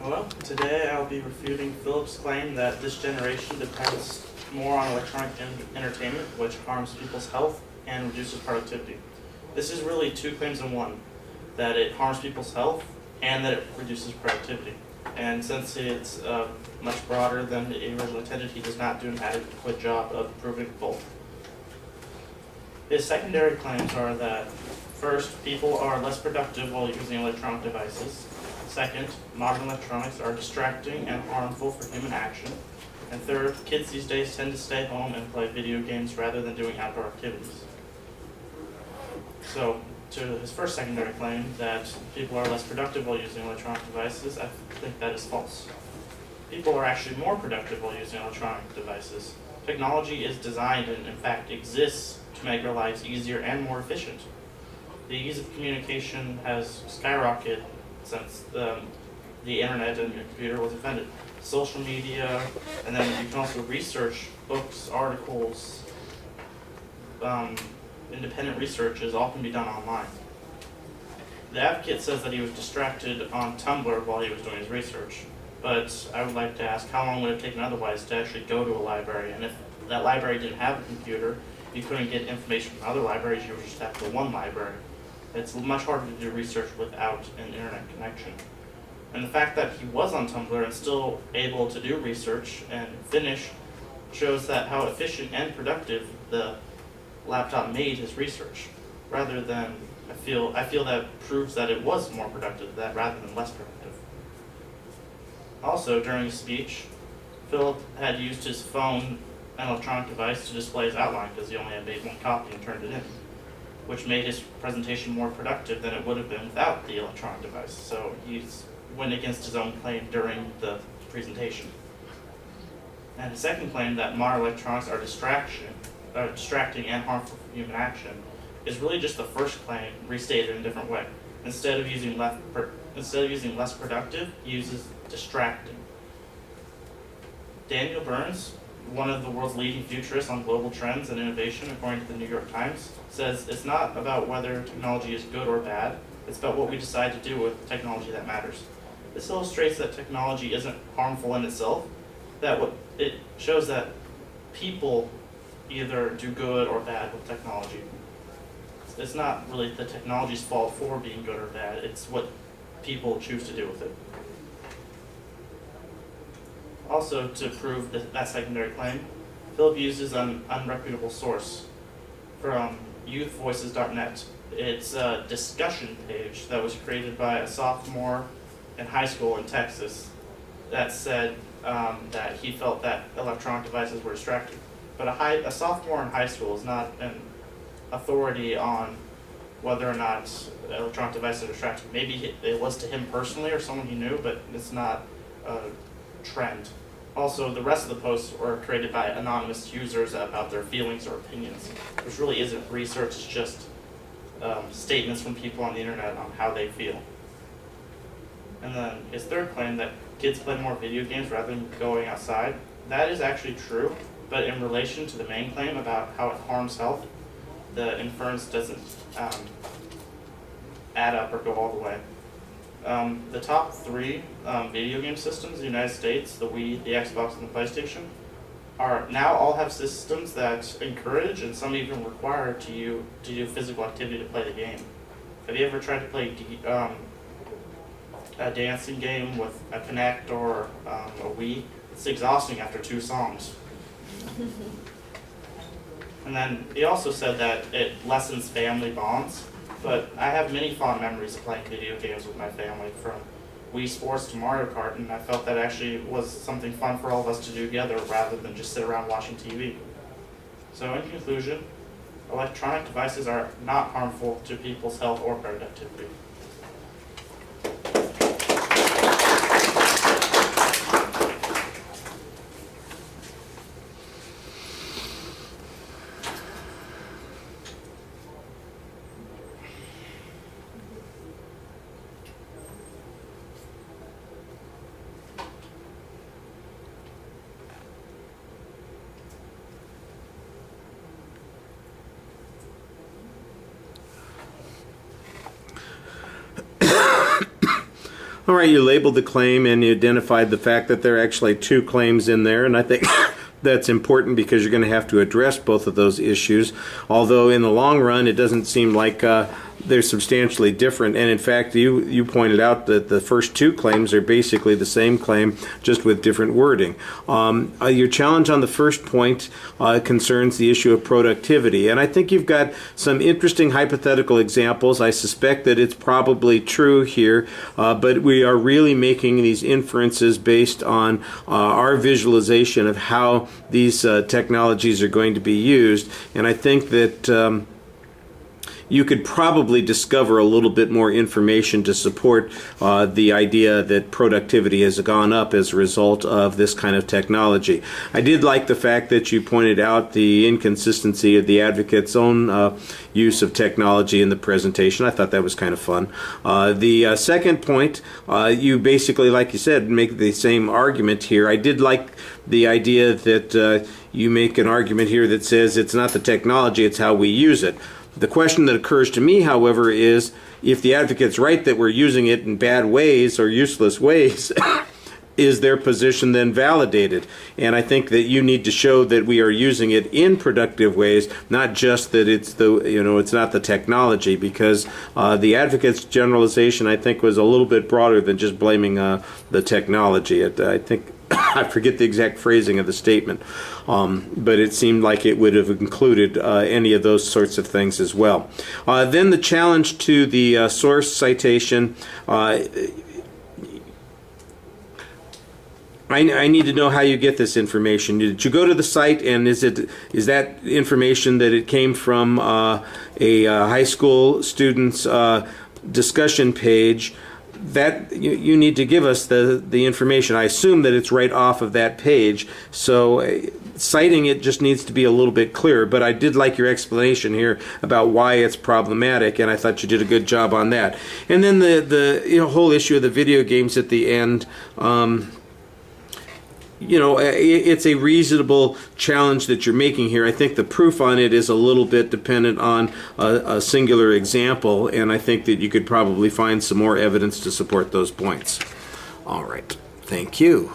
Hello. Today I'll be refuting Philip's claim that this generation depends more on electronic entertainment, which harms people's health and reduces productivity. This is really two claims in one, that it harms people's health and that it reduces productivity. And since it's much broader than it originally intended, he does not do an adequate job of proving both. His secondary claims are that, first, people are less productive while using electronic devices. Second, modern electronics are distracting and harmful for human action. And third, kids these days tend to stay home and play video games rather than doing outdoor activities. So, to his first secondary claim that people are less productive while using electronic devices, I think that is false. People are actually more productive while using electronic devices. Technology is designed and in fact exists to make our lives easier and more efficient. The ease of communication has skyrocketed since the internet and your computer was invented. Social media, and then you can also research books, articles, independent researches, all can be done online. The advocate says that he was distracted on Tumblr while he was doing his research, but I would like to ask how long would it have taken otherwise to actually go to a library, and if that library didn't have a computer, you couldn't get information from other libraries, you would just have the one library. It's much harder to do research without an internet connection. And the fact that he was on Tumblr and still able to do research and finish shows that how efficient and productive the laptop made his research. Rather than, I feel that proves that it was more productive that rather than less productive. Also, during his speech, Philip had used his phone, an electronic device, to display his outline because he only had made one copy and turned it in, which made his presentation more productive than it would have been without the electronic device. So he went against his own claim during the presentation. And his second claim that modern electronics are distracting and harmful for human action is really just the first claim restated in a different way. Instead of using less productive, he uses distracting. Daniel Burns, one of the world's leading futurists on global trends and innovation, according to the New York Times, says it's not about whether technology is good or bad, it's about what we decide to do with technology that matters. This illustrates that technology isn't harmful in itself, it shows that people either do good or bad with technology. It's not really the technology's fault for being good or bad, it's what people choose to do with it. Also, to prove that secondary claim, Philip uses an unreputable source from youthvoices.net. It's a discussion page that was created by a sophomore in high school in Texas that said that he felt that electronic devices were distracting. But a sophomore in high school is not an authority on whether or not electronic devices are distracting. Maybe it was to him personally or someone he knew, but it's not a trend. Also, the rest of the posts were created by anonymous users about their feelings or opinions, which really isn't research, it's just statements from people on the internet on how they feel. And then his third claim that kids play more video games rather than going outside, that is actually true, but in relation to the main claim about how it harms health, the inference doesn't add up or go all the way. The top three video game systems in the United States, the Wii, the Xbox, and the PlayStation, now all have systems that encourage and some even require to do physical activity to play the game. Have you ever tried to play a dancing game with a Kinect or a Wii? It's exhausting after 2 songs. And then he also said that it lessens family bonds. But I have many fond memories of playing video games with my family, from Wii Sports to Mario Kart, and I felt that actually was something fun for all of us to do together rather than just sit around watching TV. So in conclusion, electronic devices are not harmful to people's health or productivity. All right, you labeled the claim and you identified the fact that there are actually two claims in there, and I think that's important because you're going to have to address both of those issues. Although in the long run, it doesn't seem like they're substantially different. And in fact, you pointed out that the first two claims are basically the same claim, just with different wording. Your challenge on the first point concerns the issue of productivity. And I think you've got some interesting hypothetical examples. I suspect that it's probably true here, but we are really making these inferences based on our visualization of how these technologies are going to be used. And I think that you could probably discover a little bit more information to support the idea that productivity has gone up as a result of this kind of technology. I did like the fact that you pointed out the inconsistency of the advocate's own use of technology in the presentation. I thought that was kind of fun. The second point, you basically, like you said, make the same argument here. I did like the idea that you make an argument here that says it's not the technology, it's how we use it. The question that occurs to me, however, is if the advocate's right that we're using it in bad ways or useless ways, is their position then validated? And I think that you need to show that we are using it in productive ways, not just that it's not the technology, because the advocate's generalization, I think, was a little bit broader than just blaming the technology. I think I forget the exact phrasing of the statement, but it seemed like it would have included any of those sorts of things as well. Then the challenge to the source citation. I need to know how you get this information. Did you go to the site, and is that information that it came from a high school student's discussion page? That you need to give us the information. I assume that it's right off of that page, so citing it just needs to be a little bit clearer. But I did like your explanation here about why it's problematic, and I thought you did a good job on that. And then the whole issue of the video games at the end. It's a reasonable challenge that you're making here. I think the proof on it is a little bit dependent on a singular example, and I think that you could probably find some more evidence to support those points. All right. Thank you.